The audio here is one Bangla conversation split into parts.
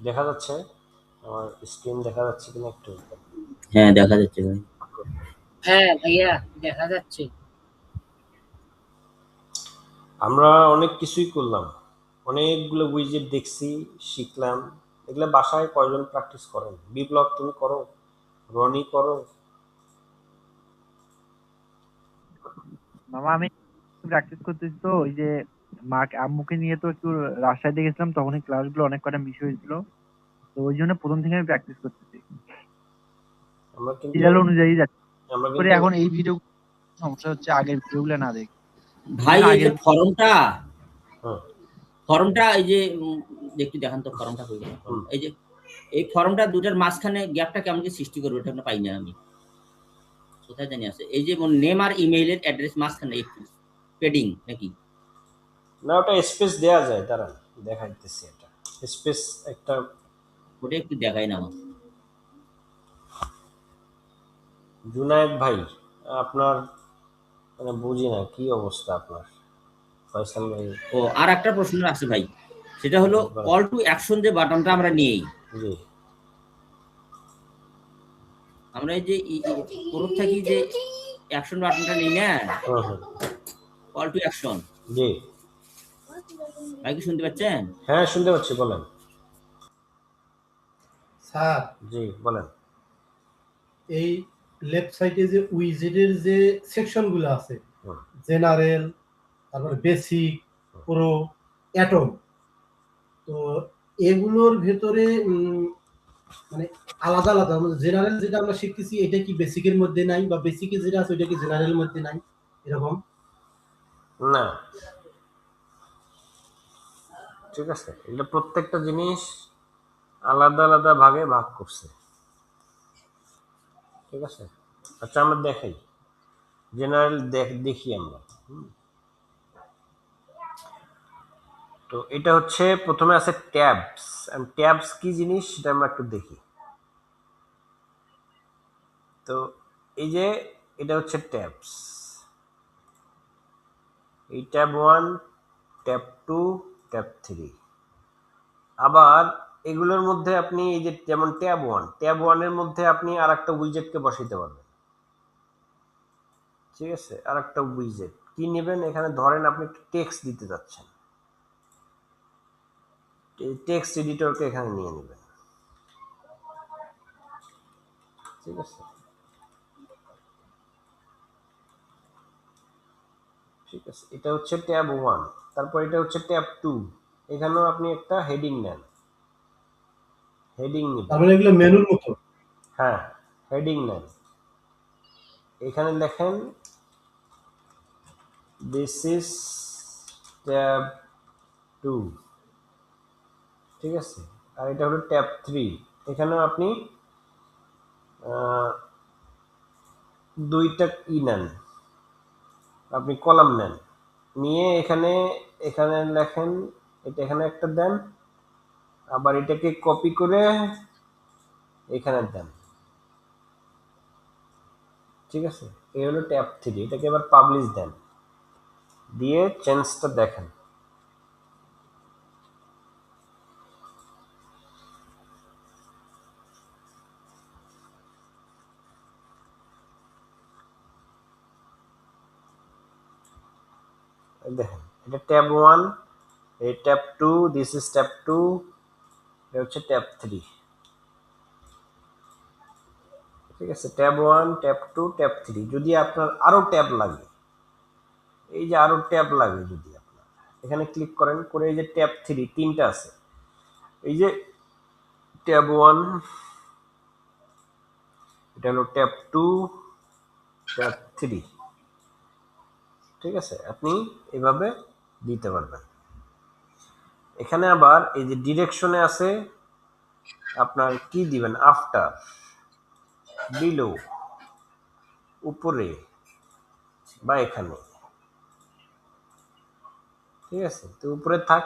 দেখা যাচ্ছে? আমার স্ক্রিন দেখা যাচ্ছে কিনা একটু? হ্যাঁ, দেখা যাচ্ছে ভাই। হ্যাঁ ভাইয়া, দেখা যাচ্ছে। আমরা অনেক কিছুই করলাম। অনেকগুলো উইজেট দেখছি, শিখলাম। এগুলো বাসায় কয়জন প্র্যাকটিস করেন? বিপ্লব তুমি করো? রনি করো? মামা আমি প্র্যাকটিস করতেছি তো ওই যে আম্মুকে নিয়ে তো একটু রাজশাহীতে গেছিলাম, তখন ক্লাসগুলো অনেক কটা মিস হয়েছিল। তো ওই জন্য প্রথম থেকে আমি প্র্যাকটিস করতেছি, আমরা কিন্তু সিরিয়াল অনুযায়ী যাচ্ছি। আমরা করে কিন্তু এখন এই ভিডিও সমস্যা হচ্ছে আগের ভিডিওগুলো না দেখি, এই ভাই জন্য এই যে আগের ফর্মটা হুম, ফর্মটা এই যে একটু দেখান তো ফর্মটা হয়ে গেল। হুম। এই যে এই ফর্মটা দুটার মাঝখানে গ্যাপটা কেমন কি সৃষ্টি করবে এটা পাই না আমি, কোথায় জানি আছে। এই যে নেম আর ইমেইলের অ্যাড্রেস মাঝখানে একটু পেডিং নাকি? না, ওটা স্পেস দেয়া যায়, দাঁড়ান দেখাইতেছি। এটা স্পেস একটা। ওটা একটু দেখাই না আমার। জুনায়েদ ভাই, আপনার মানে বুঝি না কি অবস্থা আপনার। ফয়সাল ভাই। ও আর একটা প্রশ্ন আছে ভাই, সেটা হলো বলেন। কল টু অ্যাকশন যে বাটনটা আমরা নিই, জি। আমরা এই যে পুরো থাকি যে অ্যাকশন বাটনটা নিই না, হুম, হুম। কল টু অ্যাকশন, জি। ভাই কি শুনতে পাচ্ছেন? হ্যাঁ, শুনতে পাচ্ছি, বলেন। স্যার, জি, বলেন। এই লেফট সাইডে যে উইজেটের যে সেকশনগুলো আছে, হুম, জেনারেল, তারপরে বেসিক, প্রো, অ্যাটম, তো এগুলোর ভেতরে মানে আলাদা আলাদা জেনারেল যেটা আমরা শিখতেছি এটা কি বেসিকের মধ্যে নাই, বা বেসিকে যেটা আছে ওইটা কি জেনারেলের মধ্যে নাই, এরকম? না, ঠিক আছে, এটা প্রত্যেকটা জিনিস আলাদা আলাদা ভাগে ভাগ করছে। ঠিক আছে। আচ্ছা, আমরা দেখাই। জেনারেল দেখি আমরা। তো এটা হচ্ছে প্রথমে আছে ট্যাবস। ট্যাবস কি জিনিস সেটা আমরা একটু দেখি। তো এই যে এটা হচ্ছে ট্যাবস। এই ট্যাব 1, ট্যাব 2, ট্যাব 3। আবার এগুলোর মধ্যে আপনি এই যে যেমন ট্যাব 1 এর মধ্যে আপনি আর একটা উইজেটকে বসাইতে পারবেন। ঠিক আছে, আর একটা উইজেট কি নেবেন? এখানে ধরেন আপনি একটু টেক্সট দিতে যাচ্ছেন, টেক্সট এডিটরকে এখানে নিয়ে নেবেন। ঠিক আছে, ঠিক আছে, এটা হচ্ছে ট্যাব 1। তারপর এটা হচ্ছে ট্যাব 2। এখানেও আপনি একটা হেডিং নেন, হেডিং নেবেন। তারপরে এগুলো মেনুর মতো। হ্যাঁ, হেডিং নেন। এখানে লেখেন দিস ইজ ট্যাব 2। ঠিক আছে। আর এটা হলো ট্যাব 3। এখানেও আপনি দুইটা নেন, আপনি কলাম নেন, নিয়ে এখানে এখানে লেখেন, এটা এখানে একটা দেন, আবার এটাকে কপি করে এখানে দেন। ঠিক আছে, এই হলো ট্যাব 3। এটাকে এবার পাবলিশ দেন, দিয়ে চেঞ্জটা দেখেন। দেখেন, এটা ট্যাব 1, এই ট্যাব 2, দিস ইজ ট্যাব 2, এটা হচ্ছে ট্যাব 3। ঠিক আছে, ট্যাব 1, ট্যাব 2, ট্যাব 3। যদি আপনার আরো ট্যাব লাগে, এই যে আরো ট্যাব লাগে, যদি আপনার এখানে ক্লিক করেন, করে এই যে ট্যাব 3 তিনটা আছে, এই যে ট্যাব 1, এটা হলো ট্যাব 2, ট্যাব 3। ঠিক আছে, আপনি এভাবে দিতে পারবেন। এখানে আবার এই যে ডিরেকশনে আছে, আপনার কি দিবেন? আফটার, বিলো, উপরে, বা এখানে। ঠিক আছে, তো উপরে থাক।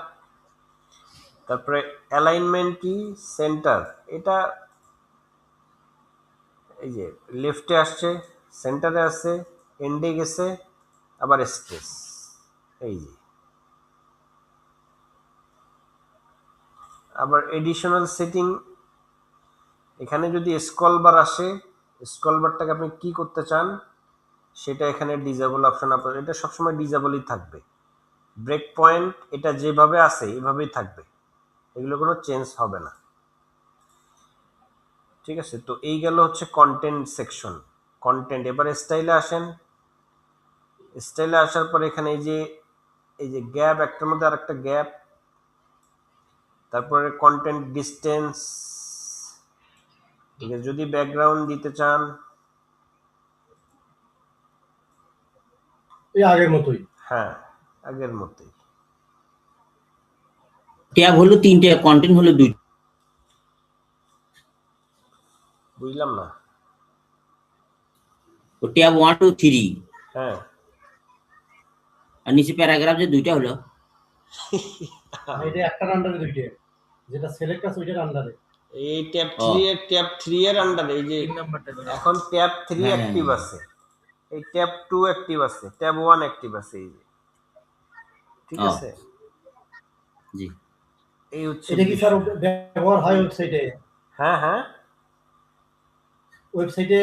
তারপরে অ্যালাইনমেন্ট কি? সেন্টার। এটা এই যে লেফটে আসছে, সেন্টারে আছে, এন্ডে গেছে, আবার স্পেস। এই যে আবার এডিশনাল সেটিং, এখানে যদি স্ক্রল বার আসে, স্ক্রল বারটাকে আপনি কি করতে চান সেটা এখানে ডিসেবল অপশন, আপনার এটা সবসময় ডিসেবলই থাকবে। ব্রেক পয়েন্ট এটা যেভাবে আছে এভাবেই থাকবে, এগুলো কোনো চেঞ্জ হবে না। ঠিক আছে, তো এই গেল হচ্ছে কন্টেন্ট সেকশন। কন্টেন্ট, এবারে স্টাইলে আসেন। স্টাইলে আসার পর এখানে এই যে গ্যাপ, একটার মধ্যে আর একটা গ্যাপ, তারপরে কন্টেন্ট ডিস্টেন্স, ঠিক আছে, যদি ব্যাকগ্রাউন্ড দিতে চান এই আগের মতোই। হ্যাঁ আগের মতোই। ট্যাব হলো 3টে, কন্টেন্ট হলো 2। বুঝলাম না। তো ট্যাব 1 2 3, হ্যাঁ আর নিচে প্যারাগ্রাফ যে 2টা হলো। এটা একটার আন্ডারে দুইটা, যেটা সিলেক্ট আছে ওইটার আন্ডারে। এই ট্যাব 3 এর আন্ডারে এই যে এখন ট্যাব 3 হ্যাঁ, অ্যাক্টিভ আছে, এই ট্যাব 2 অ্যাক্টিভ আছে, ট্যাব 1 অ্যাক্টিভ আছে, এই যে ঠিক ও। আছে। জি। এই হচ্ছে এটা কি স্যার বিষয়। ব্যবহার হয় ওয়েবসাইটে? হ্যাঁ হ্যাঁ, ওয়েবসাইটে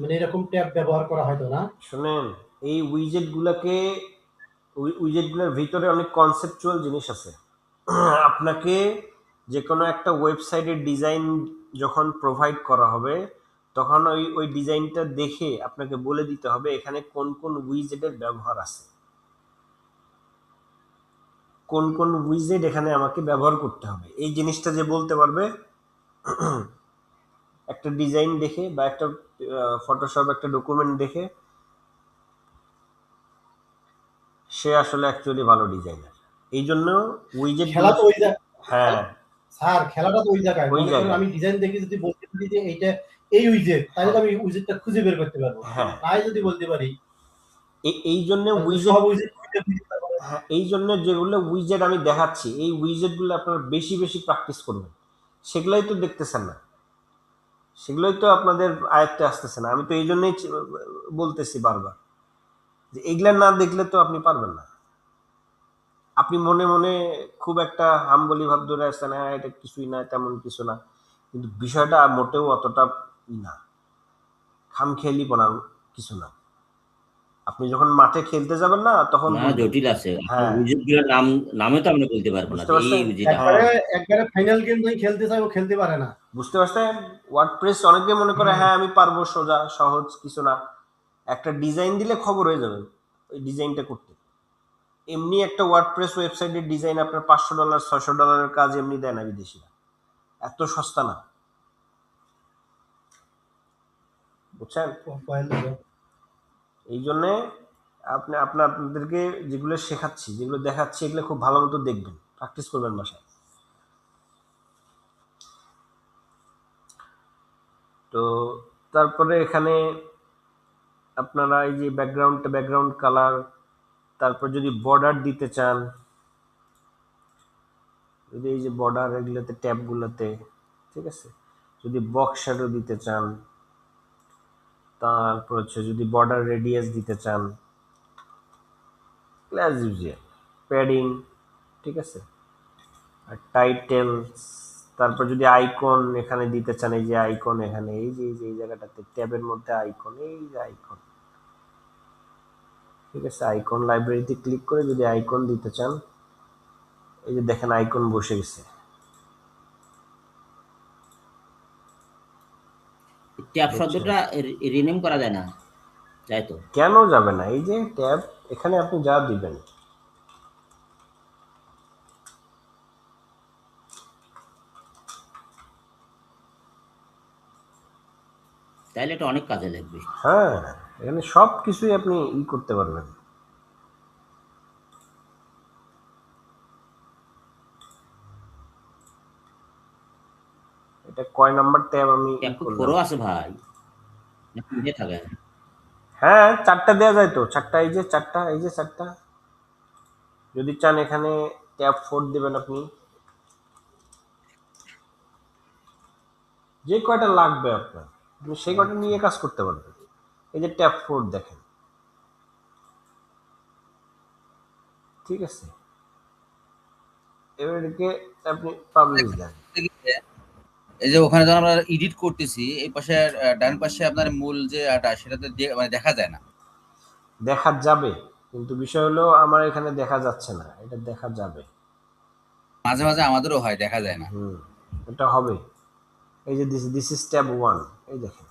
মানে এরকম ট্যাব ব্যবহার করা হয় তো না? শুনেন, এই উইজেটগুলোর ভিতরে অনেক কনসেপচুয়াল জিনিস আছে। আপনাকে যে কোনো একটা ওয়েবসাইটের ডিজাইন যখন প্রোভাইড করা হবে তখন ওই ডিজাইনটা দেখে আপনাকে বলে দিতে হবে এখানে কোন কোন উইজেটের ব্যবহার আছে, কোন কোন উইজেট এখানে আমাকে ব্যবহার করতে হবে। এই জিনিসটা যে বলতে পারবে একটা ডিজাইন দেখে বা একটা ফটোশপ একটা ডকুমেন্ট দেখে, সে আসলে অ্যাকচুয়ালি ভালো ডিজাইনার। এই জন্য উইজেট, খেলা তো ওই হ্যাঁ স্যার, খেলাটা তো ওই জায়গায়। ওই মনে করেন জায়গায়। আমি ডিজাইন দেখে যদি বলতে পারি যে এইটা এই উইজেট, তাহলে তো আমি উইজেটটা খুঁজে বের করতে পারবো। হ্যাঁ, তাই যদি বলতে পারি এই জন্য উইজেট, সব উইজেট হ্যাঁ এই জন্য যেগুলো উইজেট আমি দেখাচ্ছি এই উইজেটগুলো আপনারা বেশি বেশি প্র্যাকটিস করবেন, সেগুলোই তো দেখতেছেন না, সেগুলোই তো আপনাদের আয়ত্তে আসতেছে না। আমি তো এই জন্যই বলতেছি বারবার যে এগুলা না দেখলে তো আপনি পারবেন না। আপনি মনে মনে খুব একটা হাম্বলি ভাব ধরে আসছেন, হ্যাঁ এটা কিছুই না, তেমন কিছু না, কিন্তু বিষয়টা মোটেও অতটা না, খামখেয়ালি বানানো কিছু না। আপনি যখন মাঠে খেলতে যাবেন না তখন না, বুঝবেন। জটিল আছে। হ্যাঁ উইজেটগুলোর নামে তো আমরা বলতে পারবো না বুঝতে যে এই পারছেন, উইজেট। একবারে একবারে ফাইনাল গেম যদি খেলতে চাই ও খেলতে পারে না। বুঝতে পারছেন। ওয়ার্ডপ্রেস অনেকে মনে করে হ্যাঁ আমি পারবো, সোজা সহজ কিছু না, একটা ডিজাইন দিলে খবর হয়ে যাবে ওই ডিজাইনটা করতে। এমনি একটা ওয়ার্ডপ্রেস ওয়েবসাইটের ডিজাইন আপনার $500 $600 কাজ এমনি দেয় না বিদেশিরা, এত সস্তা না, বুঝছেন। এই জন্যে আপনাদেরকে যেগুলো শেখাচ্ছি, যেগুলো দেখাচ্ছি, এগুলো খুব ভালো মতো দেখবেন, প্র্যাকটিস করবেন বাসায়। তো তারপরে এখানে আপনারা এই যে ব্যাকগ্রাউন্ড কালার, তারপর যদি বর্ডার দিতে চান, যদি এই যে বর্ডার এগুলোতে ট্যাবগুলোতে, ঠিক আছে, যদি বক্স শ্যাডো দিতে চান, তারপর হচ্ছে যদি বর্ডার রেডিয়াস দিতে চান, অ্যাজ ইউজুয়াল প্যাডিং, ঠিক আছে, আর টাইটেলস, তারপর যদি আইকন এখানে দিতে চান, এই যে আইকন এখানে এই জায়গাটাতে ট্যাবের মধ্যে আইকন, এই যে আইকন, ঠিক আছে, আইকন লাইব্রেরিতে ক্লিক করে যদি আইকন দিতে চান, এই যে দেখেন আইকন বসে গেছে। ট্যাব শব্দটা রিনেম করা যায় না, তাই তো? কেন যাবে না, এই যে ট্যাব এখানে আপনি যা দিবেন, তাইলে এটা অনেক কাজে লাগবে। হ্যাঁ এখানে সব কিছুই আপনি করতে পারবেন। এটা কয় নাম্বার ট্যাব আমি ট্যাব তো করলাম? 4ও আছে ভাই, না 3টে থাকে? হ্যাঁ 4টা দেওয়া যায় তো, 4টা, এই যে 4টা, এই যে 4টা, যদি চান এখানে ট্যাব 4 দিবেন আপনি, যে কয়টা লাগবে আপনার আপনি সেই কয়টা নিয়ে কাজ করতে পারবেন। এই যে ট্যাব 4 দেখেন, ঠিক আছে, এবারকে আপনি পাবলিশ দেন। এই যে ওখানে যখন আমরা এডিট করতেছি এই পাশে ডান পাশে আপনার মূল যে সেটাতে মানে দেখা যায় না। দেখা যাবে, কিন্তু বিষয় হলো আমার এখানে দেখা যাচ্ছে না, এটা দেখা যাবে। মাঝে মাঝে আমাদেরও হয় দেখা যায় না। এটা হবে। এই যে দিস ইজ ট্যাব 1, এই দেখেন।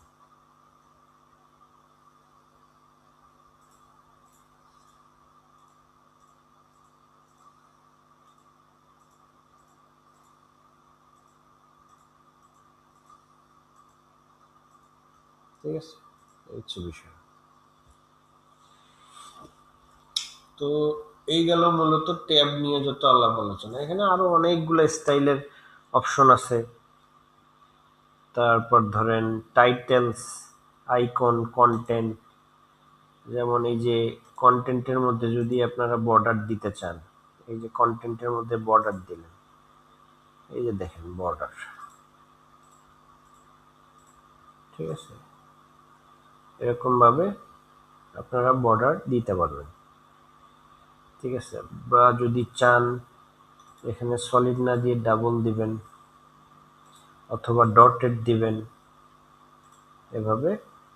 ঠিক আছে, এই হচ্ছে বিষয়। তো এই গেল মূলত ট্যাব নিয়ে যত আলাপ আলোচনা। এখানে আরো অনেকগুলো স্টাইলের অপশন আছে। তারপর ধরেন টাইটেলস, আইকন, কন্টেন্ট। যেমন এই যে কন্টেন্টের মধ্যে যদি আপনারা বর্ডার দিতে চান, এই যে কন্টেন্টের মধ্যে বর্ডার দিলেন, এই যে দেখেন বর্ডার। ঠিক আছে, এরকম ভাবে আপনারা বর্ডার দিতে পারবেন। ঠিক আছে, বা যদি চান এখানে সলিড না দিয়ে ডাবল দিবেন অথবা ডটেড দিবেন, এভাবে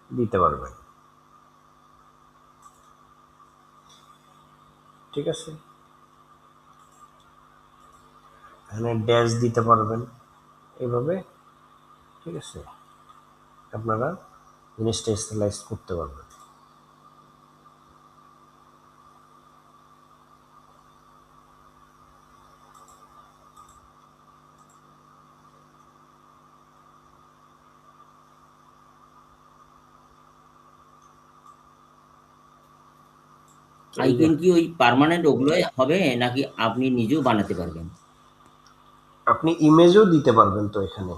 দিতে পারবেন। ঠিক আছে, এখানে ড্যাশ দিতে পারবেন এভাবে। ঠিক আছে, আপনারা জিনিসটা স্টাইলাইজ করতে পারবেন। আইকন কি ওই পার্মানেন্ট ওগুলোই হবে নাকি আপনি নিজেও বানাতে পারবেন? আপনি ইমেজও দিতে পারবেন। তো এখানে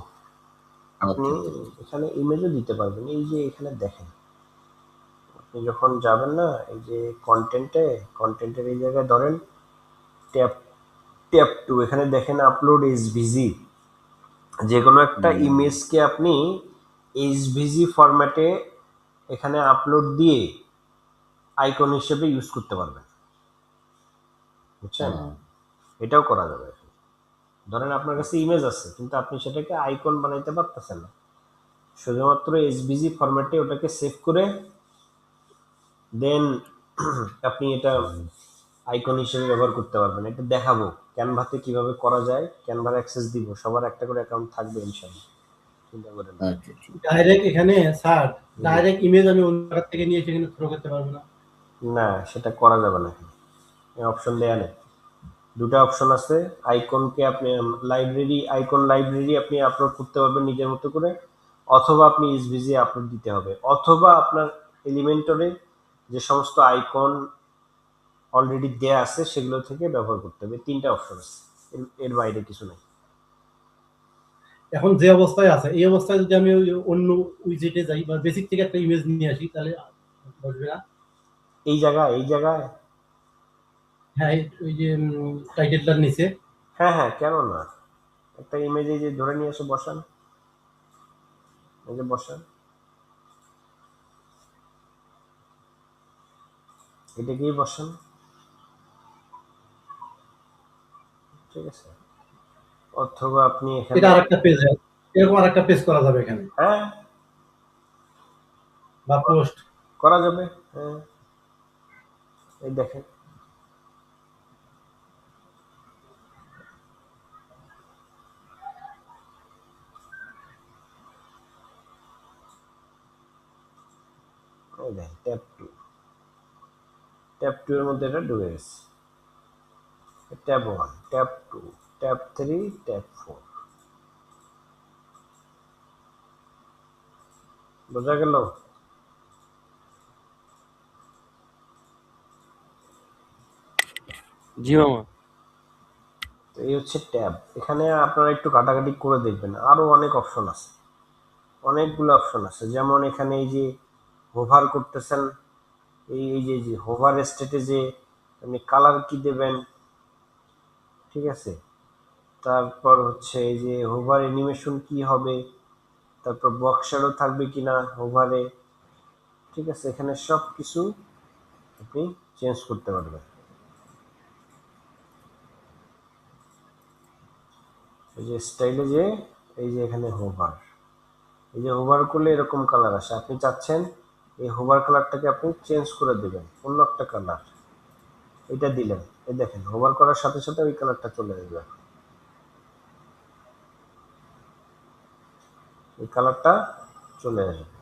আপনি আচ্ছা, আচ্ছা। এখানে ইমেজও দিতে পারবেন। এই যে এখানে দেখেন, আপনি যখন যাবেন না এই যে কন্টেন্টের এই জায়গায় ধরেন ট্যাব ট্যাব 2, এখানে দেখেন আপলোড এসভিজি। যে কোনো একটা ইমেজকে আপনি এসভিজি ফরম্যাটে এখানে আপলোড দিয়ে আইকন হিসেবে ইউজ করতে পারবেন। বুঝছেন? এটাও করা যাবে। ধরেন আপনার কাছে ইমেজ আছে কিন্তু আপনি সেটাকে আইকন বানাইতে পারতেছেন না, শুধুমাত্র এসভিজি ফরম্যাটে ওটাকে সেভ করে দেন আপনি এটা আইকন হিসেবে ব্যবহার করতে পারবেন। এটা দেখাবো ক্যানভাতে কিভাবে করা যায়, ক্যানভার অ্যাক্সেস দিব, সবার একটা করে অ্যাকাউন্ট থাকবে ইনশাআল্লাহ, চিন্তা করেন না। আচ্ছা, আচ্ছা। ডাইরেক্ট এখানে স্যার ডাইরেক্ট ইমেজ আমি অন্য জায়গা থেকে নিয়ে সেখানে থ্রো করতে পারবো না? না, সেটা করা যাবে না। অপশন দেয়া নেই, দুটো অপশন আছে। আইকনকে আপনি আইকন লাইব্রেরি আপনি আপলোড করতে পারবেন নিজের মতো করে, অথবা আপনি এসভিজি আপলোড দিতে হবে, অথবা আপনার এলিমেন্টরে যে সমস্ত আইকন অলরেডি দেয়া আছে সেগুলো থেকে ব্যবহার করতে হবে। তিনটা অপশন আছে, এর বাইরে কিছু নাই। এখন যে অবস্থায় আছে এই অবস্থায় যদি আমি ওই অন্য উইজেটে যাই বা বেসিক থেকে একটা ইমেজ নিয়ে আসি তাহলে বসবে না? এই জায়গায় হ্যাঁ, ওই যে টাইটেলটার নিচে। হ্যাঁ, কেন না, একটা ইমেজ এই যে ধরে নিয়ে এসে বসান, এই যে বসান, এটাকেই বসান। ঠিক আছে, অথবা আপনি এখানে এটা আরেকটা পেজ, এরকম আরেকটা পেজ করা যাবে এখানে হ্যাঁ বা পোস্ট করা যাবে। হ্যাঁ, এই দেখেন এই দেখেন ট্যাব 2 এর মধ্যে এটা ঢুকে গেছে। Tab 1, tab 2, tab 3, tab 4। বোঝা গেল? জি মামা। তো এই হচ্ছে ট্যাব। এখানে আপনারা একটু কাটাকাটি করে দেখবেন, আরো অনেক অপশন আছে, অনেকগুলো অপশন আছে। যেমন এখানে এই যে হোভার করতেছেন, এই যে হোভার স্টেটে যে আপনি কালার কি দেবেন, ঠিক আছে, তারপর হচ্ছে এই যে হোভার অ্যানিমেশন কি হবে, তারপর বক্সারও থাকবে কিনা হোভারে। ঠিক আছে, এখানে সব কিছু আপনি চেঞ্জ করতে পারবেন। এই যে স্টাইলে যে এই যে এখানে হোভার, এই যে হোভার করলে এরকম কালার আসে। আপনি চাচ্ছেন এই হোভার কালারটাকে আপনি চেঞ্জ করে দেবেন অন্য একটা কালার, এটা দিলেন, এই দেখেন হোভার করার সাথে সাথে ওই কালারটা চলে আসবে, এই কালারটা চলে আসবে।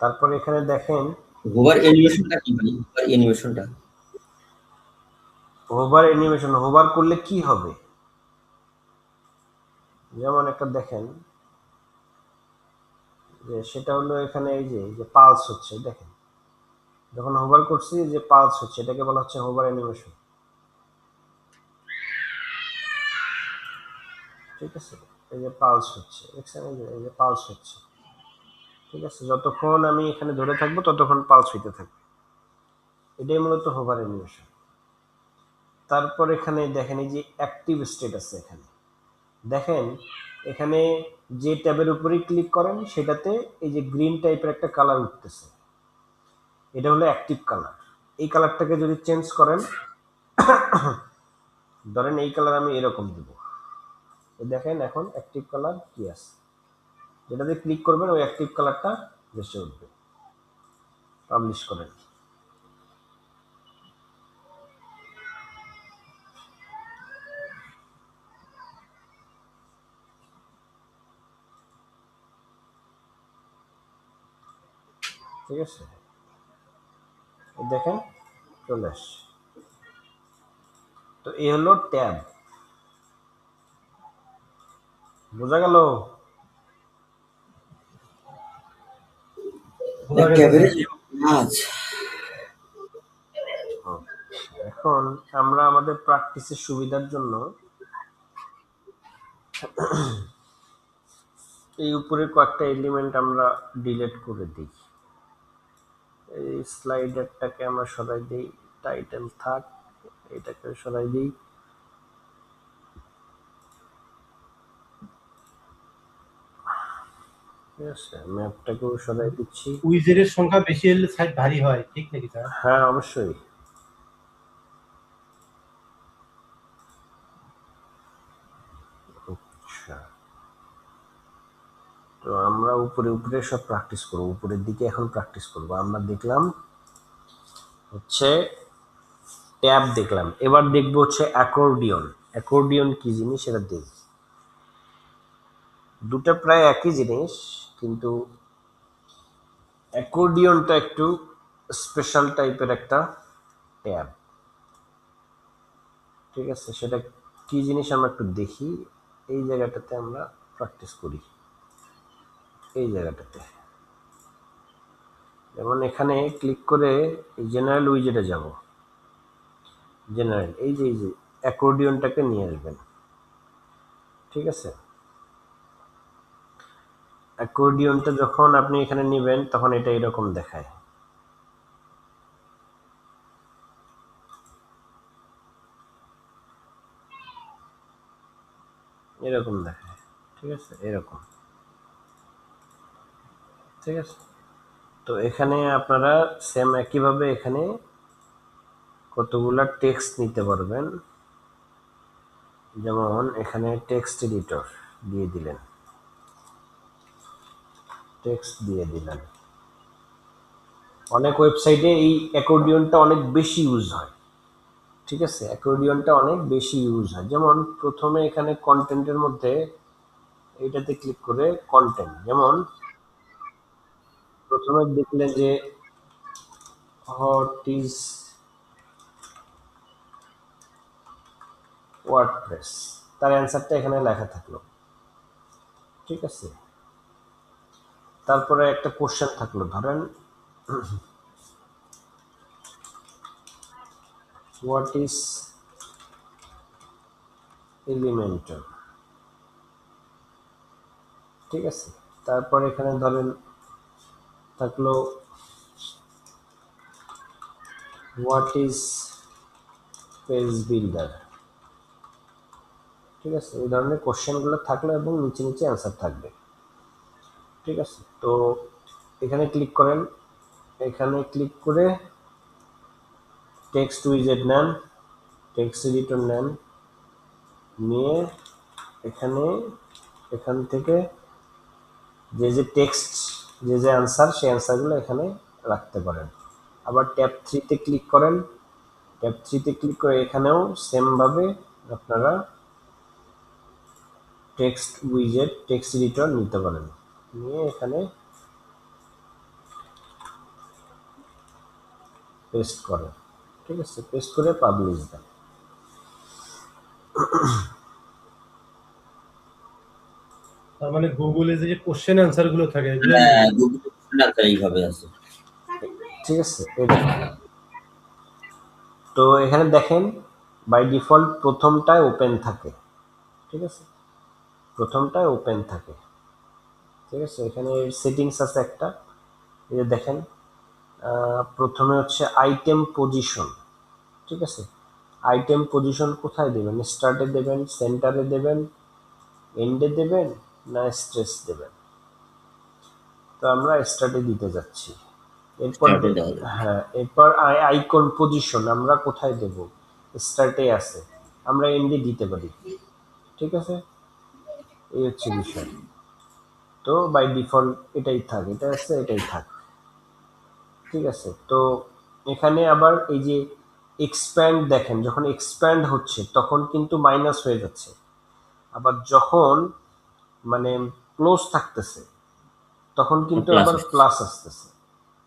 তারপরে এখানে দেখেন হোভার অ্যানিমেশনটা কি ভাই? হোভার অ্যানিমেশনটা হোভার অ্যানিমেশন, হোভার করলে কি হবে, যেমন একটা দেখেন যে সেটা হলো এখানে এই যে পালস হচ্ছে, দেখেন যখন হোভার করছি যে পালস হচ্ছে, এটাকে বলা হচ্ছে হোভার অ্যানিমেশন। ঠিক আছে, এই যে পালস হচ্ছে, দেখছেন এই যে পালস হচ্ছে। ঠিক আছে, যতক্ষণ আমি এখানে ধরে থাকবো ততক্ষণ পালস হইতে থাকবে, এটাই মূলত হোভার অ্যানিমেশন। তারপর এখানে দেখেন এই যে অ্যাক্টিভ স্টেট আছে, এখানে দেখেন এখানে যে ট্যাবের উপরেই ক্লিক করেন সেটাতে এই যে গ্রিন টাইপের একটা কালার উঠতেছে, এটা হলো অ্যাক্টিভ কালার। এই কালারটাকে যদি চেঞ্জ করেন, ধরেন এই কালার আমি এরকম দিব, দেখেন এখন অ্যাক্টিভ কালার কি আছে, যেটাতে ক্লিক করবেন ওই অ্যাক্টিভ কালারটা ভেসে উঠবে। পাবলিশ করেন, ঠিক আছে, দেখেন চলে আসছে। তো এই হলো ট্যাব, বোঝা গেল? বোঝা গেছে ট্যাবের স্যার। আচ্ছা এখন আমরা আমাদের প্র্যাকটিসের সুবিধার জন্য এই উপরে কয়েকটা এলিমেন্ট আমরা ডিলিট করে দিই। এই স্লাইডারটাকে আমরা সরাই দিই, টাইটেল থাক, এটাকে সরাই দিই। ঠিক আছে, ম্যাপটাকেও সরাই দিচ্ছি। উইজের সংখ্যা বেশি হলে সাইট ভারী হয়, ঠিক নাকি স্যার? হ্যাঁ অবশ্যই। আচ্ছা, তো আমরা উপরে উপরে সব প্র্যাকটিস করবো, উপরের দিকে এখন প্র্যাকটিস করবো। আমরা দেখলাম হচ্ছে ট্যাব দেখলাম, এবার দেখবো হচ্ছে অ্যাকর্ডিয়ন। অ্যাকর্ডিয়ন কি জিনিস সেটা দেখব। দুটো প্রায় একই জিনিস, কিন্তু অ্যাকর্ডিয়নটা একটু স্পেশাল টাইপের একটা ট্যাব। ঠিক আছে, সেটা কি জিনিস আমরা একটু দেখি। এই জায়গাটাতে আমরা প্র্যাকটিস করি, এই জায়গাটাতে যেমন এখানে ক্লিক করে জেনারেল উইজেটে যাব, জেনারেল এই যে অ্যাকর্ডিয়নটাকে নিয়ে আসবেন। ঠিক আছে, অ্যাকর্ডিয়নটা যখন আপনি এখানে নেবেন তখন এটা এরকম দেখায়। এরকম দেখায়, ঠিক আছে, এরকম। ঠিক আছে, তো এখানে আপনারা সেম একইভাবে এখানে কতগুলা টেক্সট নিতে পারবেন। যেমন এখানে টেক্সট এডিটর দিয়ে দিলেন, টেক্সট দিয়ে দিলেন। অনেক ওয়েবসাইটে এই অ্যাকর্ডিয়নটা অনেক বেশি ইউজ হয়। ঠিক আছে, অ্যাকর্ডিয়নটা অনেক বেশি ইউজ হয়। যেমন প্রথমে এখানে কন্টেন্টের মধ্যে এইটাতে ক্লিক করে কন্টেন্ট, যেমন প্রথমে দেখলেন যে হোয়াট ইজ ওয়ার্ডপ্রেস, তার অ্যান্সারটা এখানে লেখা থাকলো। ঠিক আছে, তারপরে একটা কোশ্চেন থাকলো, ধরেন হোয়াট ইজ এলিমেন্টর। ঠিক আছে, তারপর এখানে ধরেন থাকলো হোয়াট ইজ পেজ বিল্ডার। ঠিক আছে, এই ধরনের কোশ্চেনগুলো থাকলো এবং নিচে নিচে অ্যান্সার থাকবে। ঠিক আছে, তো এখানে ক্লিক করেন, এখানে ক্লিক করে টেক্সট উইজেট নেন, টেক্সট এডিটর নেন, নিয়ে এখান থেকে যে টেক্সট যে অ্যান্সার সেই অ্যান্সারগুলো এখানে রাখতে পারেন। আবার ট্যাব 3 ক্লিক করেন, ট্যাব 3 ক্লিক করে এখানেও সেম ভাবে আপনারা টেক্সট উইজেট টেক্সট এডিটর নিতে পারেন, নিয়ে এখানে পেস্ট করেন। ঠিক আছে, পেস্ট করে পাবলিশ দেন। তার মানে গুগলে যে কোশ্চেন অ্যান্সার গুলো থাকে এগুলো হ্যাঁ, Google answer এইভাবে আছে। ঠিক আছে, এই দেখেন। তো এখানে দেখেন বাই ডিফল্ট প্রথমটায় ওপেন থাকে। ঠিক আছে, প্রথমটায় ওপেন থাকে। ঠিক আছে, এখানে সেটিংস আছে একটা, এই যে দেখেন প্রথমে হচ্ছে আইটেম পজিশন। ঠিক আছে, আইটেম পজিশন কোথায় দেবেন? স্টার্টে দেবেন, সেন্টারে দেবেন, এন্ডে দেবেন, না স্ট্রেস দেবেন? তো আমরা স্টার্টে দিতে যাচ্ছি। এরপর Start এ দেওয়া যাবে। হ্যাঁ, এরপর আইকন পজিশন আমরা কোথায় দেব? স্টার্টে আছে, আমরা এন্ডে দিতে পারি। ঠিক আছে, এই হচ্ছে বিষয়। তো বাই ডিফল্ট এটাই থাক, এটা আছে এটাই থাক। ঠিক আছে, তো এখানে আবার এই যে এক্সপ্যান্ড দেখেন, যখন এক্সপ্যান্ড হচ্ছে তখন কিন্তু মাইনাস হয়ে যাচ্ছে, আবার যখন মানে ক্লোজ থাকতেছে তখন কিন্তু Plus আবার আসছে। প্লাস আসতেছে।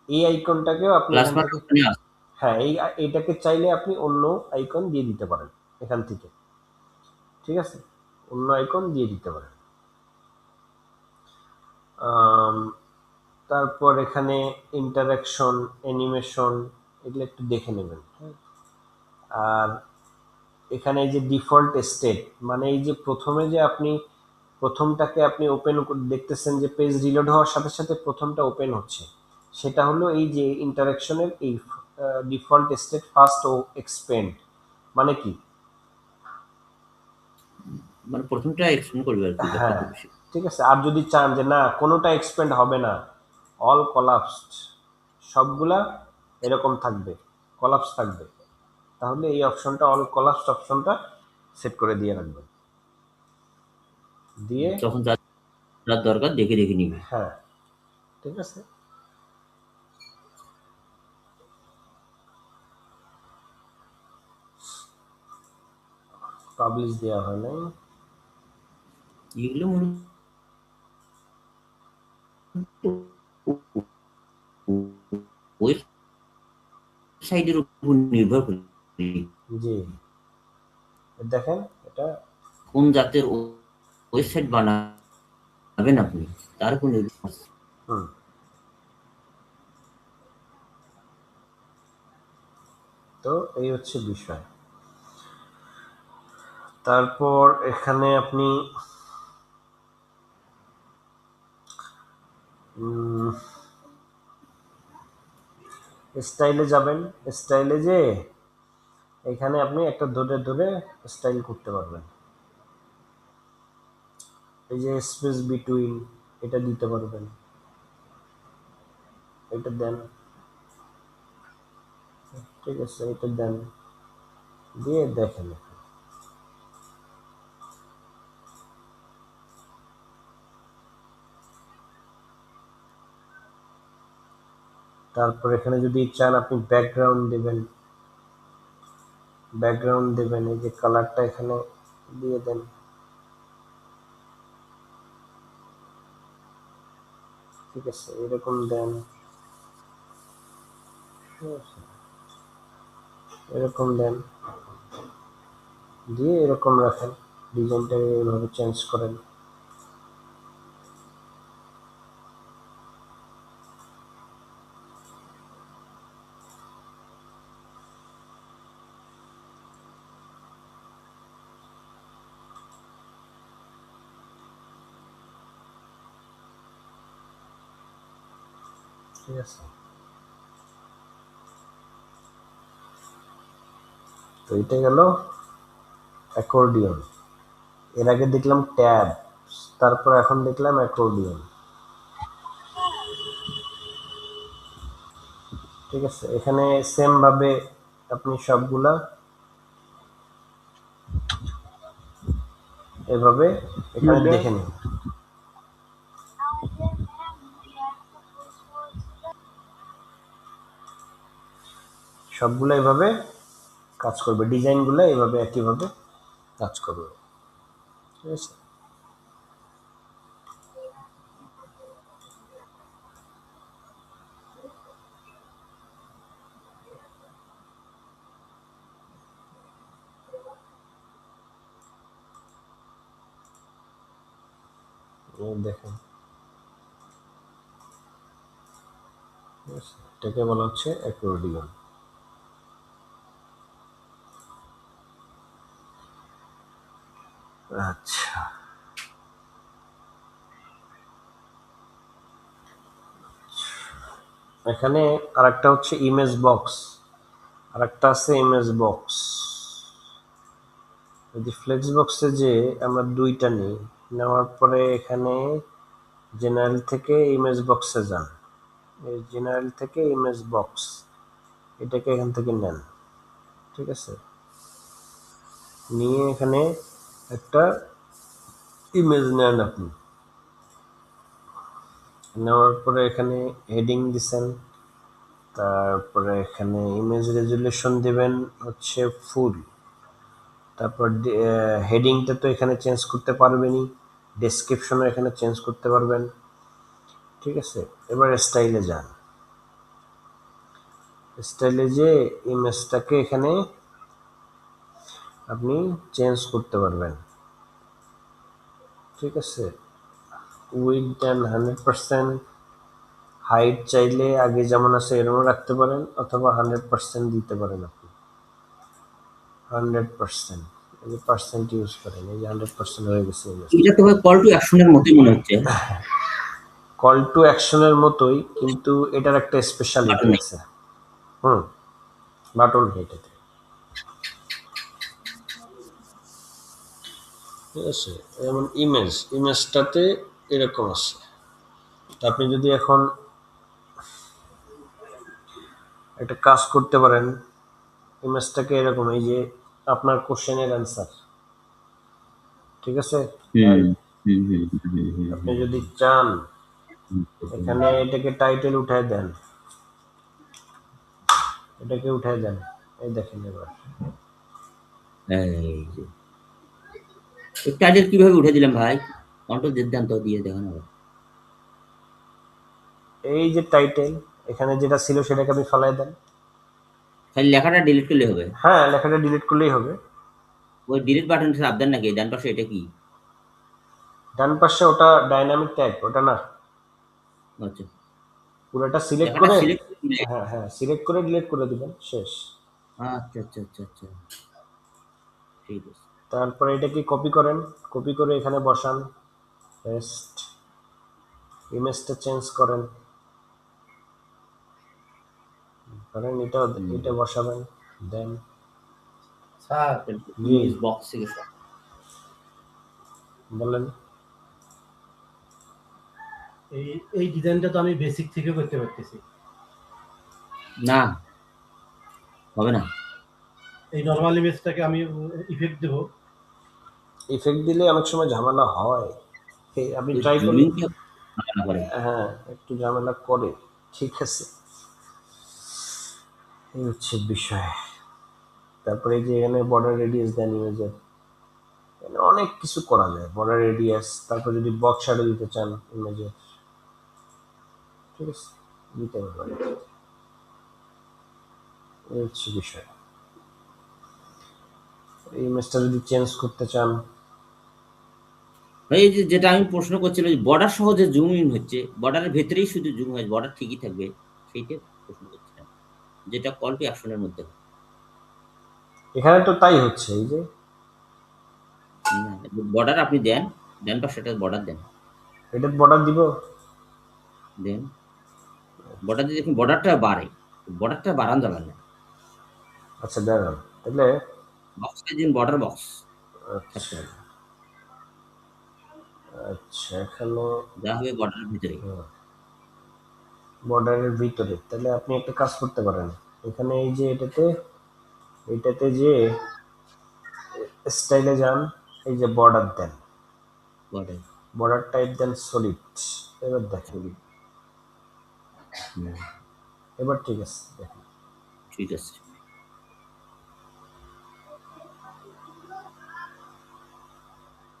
এই আইকনটাকেও আপনি প্লাস এখান মানে থেকে, ওখানে আছে। হ্যাঁ, এইটাকে চাইলে আপনি অন্য আইকন দিয়ে দিতে পারেন এখান থেকে। ঠিক আছে, অন্য আইকন দিয়ে দিতে পারেন। তারপর এখানে ইন্টারাকশন, অ্যানিমেশন, এগুলো একটু দেখে নেবেন। হ্যাঁ, আর এখানে এই যে ডিফল্ট স্টেট, মানে এই যে প্রথমে যে আপনি প্রথমটাকে আপনি ওপেন দেখতেছেন যে পেজ রিলোড হওয়ার সাথে সাথে প্রথমটা ওপেন হচ্ছে, সেটা হলো এই যে ইন্টারাকশনের এই ডিফল্ট স্টেট ফার্স্ট ও এক্সপেন্ড। মানে কি? মানে প্রথমটা এক্সপ্লেন করবে আর কি হ্যাঁ, ব্যাপারটা বেশি। ঠিক আছে। আর যদি চান যে না কোনোটা এক্সপেন্ড হবে না, অল কলাপসড, সবগুলা এরকম থাকবে, কলাপস থাকবে, তাহলে এই অপশনটা অল কলাপসড অপশনটা সেট করে দিয়ে রাখবেন, দিয়ে যখন যার যার দরকার দেখে দেখে নিবে। হ্যাঁ, ঠিক আছে। পাবলিশ দেওয়া হয় নাই। এগুলো ওয়েবসাইটের উপর নির্ভর করে জি, দেখেন এটা কোন জাতের ওয়েবসাইট বানাবেন আপনি, তার উপর নির্ভর করে। হুম, তো এই হচ্ছে বিষয়। তারপর এখানে আপনি স্টাইলে যাবেন, স্টাইলে যে এখানে আপনি একটা ধরে ধরে স্টাইল করতে পারবেন। এই যে স্পেস বিটুইন, এটা দিতে পারবেন, এটা দেন। ঠিক আছে, এটা দেন, দিয়ে দেখেন। তারপর এখানে যদি চান আপনি ব্যাকগ্রাউন্ড দেবেন, ব্যাকগ্রাউন্ড দেবেন, এই যে কালারটা এখানে দিয়ে দেন। ঠিক আছে, এরকম দেন, ঠিক আছে, এরকম দেন, দিয়ে এরকম রাখেন, ডিজাইনটা এইভাবে চেঞ্জ করেন। ঠিক আছে, তো এটা গেল অ্যাকর্ডিয়ন। এর আগে দেখলাম ট্যাব, তারপর এখন দেখলাম অ্যাকর্ডিয়ন। ঠিক আছে, এখানে সেম ভাবে আপনি সবগুলা এভাবে এখানে দেখে নিন। সবগুলো এভাবে কাজ করবে, ডিজাইনগুলো এভাবে একইভাবে কাজ করবে, ঠিক আছে? এই দেখেন, ঠিক আছে? এটাকে বলা হচ্ছে অ্যাকর্ডিয়ন। আচ্ছা, এখানে আরেকটা হচ্ছে ইমেজ বক্স, আরেকটা আছে ইমেজ বক্স। যদি ফ্লেক্স বক্সে যে আমরা দুইটা নিই, নেওয়ার পরে এখানে জেনারেল থেকে ইমেজ বক্সে যান, এই জেনারেল থেকে ইমেজ বক্স এটাকে এখান থেকে নেন, ঠিক আছে? নিয়ে এখানে একটা ইমেজ নেন আপনি, নেওয়ার পরে এখানে হেডিং দিছেন, তারপরে এখানে ইমেজ রেজুলেশন দিবেন হচ্ছে ফুল, তারপর হেডিংটা তো এখানে চেঞ্জ করতে পারবেনই, ডেসক্রিপশনও এখানে চেঞ্জ করতে পারবেন, ঠিক আছে? এবার স্টাইলে যান, স্টাইলে যে ইমেজটাকে এখানে আপনি চেঞ্জ করতে পারবেন, ঠিক আছে? উইথ দেন 100%, হাইট চাইলে আগে যেমন আছে এরকম রাখতে পারেন, অথবা 100% দিতে পারেন আপনি, 100%, এই যে পার্সেন্ট ইউজ করেন, এই যে 100% হয়ে গেছে। এটা তো ভাই কল টু অ্যাকশনের মতোই মনে হচ্ছে। কল টু অ্যাকশনের মতোই, কিন্তু এটার একটা স্পেশালিটি আছে। বাটন এটাতে, ঠিক আছে? যেমন ইমেজটাতে এরকম আছে। তো আপনি যদি এখন একটা কাজ করতে পারেন, ইমেজটাকে এরকম, এই যে আপনার কোশ্চেনের অ্যান্সার, ঠিক আছে? আপনি যদি চান এখানে এটাকে টাইটেল উঠায় দেন, এটাকে উঠায় দেন, এই দেখেন এবার টাইটেল কিভাবে উঠে দিলাম ভাই? কন্ট্রোল জেড দেন তো, দিয়ে দেখেন আবার। এই যে টাইটেল, এখানে যেটা ছিল সেটাকে আপনি ফলাই দেন। খালি লেখাটা ডিলিট করলে হবে? হ্যাঁ, লেখাটা ডিলিট করলেই হবে। ওই ডিলিট বাটন চাপ দেন নাকি ডান পাশে? এটা কি? ডান পাশে ওটা ডাইনামিক ট্যাগ, ওটা না, আচ্ছা, পুরোটা সিলেক্ট লেখাটা করে, সিলেক্ট করলে। হ্যাঁ হ্যাঁ, সিলেক্ট করে ডিলিট করে দিবেন, শেষ। আচ্ছা আচ্ছা আচ্ছা আচ্ছা, ঠিক আছে। তারপরে এটাকে কপি করেন, কপি করে এখানে বসান, পেস্ট, ইমেজটা চেঞ্জ করেন, করেন এটা বসাবেন, দেন স্যার ইমেজ বক্স থেকে বলেন। এই এই ডিজাইনটা তো আমি বেসিক থেকে করতে পারতেছি, না হবে না। এই নরমাল ইমেজটাকে আমি ইফেক্ট দেব, ইফেক্ট দিলে অনেক সময় ঝামেলা হয়, আপনি ট্রাই করুন। জুমিংটা না করে। হ্যাঁ, একটু ঝামেলা করে, ঠিক আছে, এই হচ্ছে বিষয়। তারপরে এই যে এখানে বর্ডার রেডিয়াস দেন ইমেজের, এখানে অনেক কিছু করা যায়, বর্ডার রেডিয়াস, তারপর যদি বক্স শ্যাডো দিতে চান ইমেজের, ঠিক আছে, দিতে পারবেন। এই হচ্ছে বিষয়। এই ইমেজটা যদি চেঞ্জ করতে চান, এই যে যেটা আমি প্রশ্ন করছিলাম, বর্ডার সহ যে জুম ইন হচ্ছে, বর্ডারের ভেতরেই শুধু জুম হয়, বর্ডার ঠিকই থাকবে, সেইটা প্রশ্ন করছিলাম, যেটা কল টু অ্যাকশনের মধ্যে। এখানে তো তাই হচ্ছে, এই যে বর্ডার আপনি দেন, দেন বা সেটা বর্ডার দেন, এটা বর্ডার দিব, দেন বর্ডার দিয়ে দেখুন বর্ডারটা বাড়ে, বর্ডারটা বাড়ান যাবে না। আচ্ছা দাঁড়ান, তাহলে বক্স দিন, বর্ডার বক্স আচ্ছা আচ্ছা, এখানে যা হবে বর্ডারের ভিতরে। বর্ডারের ভিতরে, তাহলে আপনি একটা কাজ করতে পারেন, এখানে এই যে এটাতে এইটাতে যে স্টাইলে যান, এই যে বর্ডার দেন, বর্ডার বর্ডার টাইপ দেন সলিড। এবার দেখেন, সলিড। এবার ঠিক আছে, দেখেন ঠিক আছে।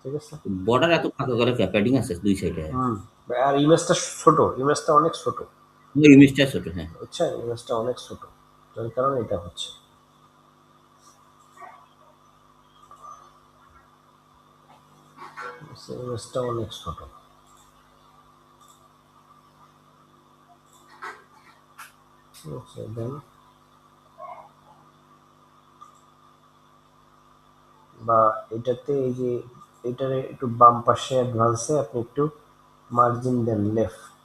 ঠিক আছে। বর্ডার এত ফাঁকা করে প্যাডিং আছে দুই সাইডে। আর ইমেজটা ছোট, ইমেজটা অনেক ছোট, ইমেজটা ছোট, হ্যাঁ। বুঝছেন, ইমেজটা অনেক ছোট, যার কারণে এটা হচ্ছে। ইমেজটা অনেক ছোট। দেন বা এটাতে এই যে এটারে একটু বাম পাশে অ্যাডভান্সে আপনি একটু মার্জিন দেন, লেফট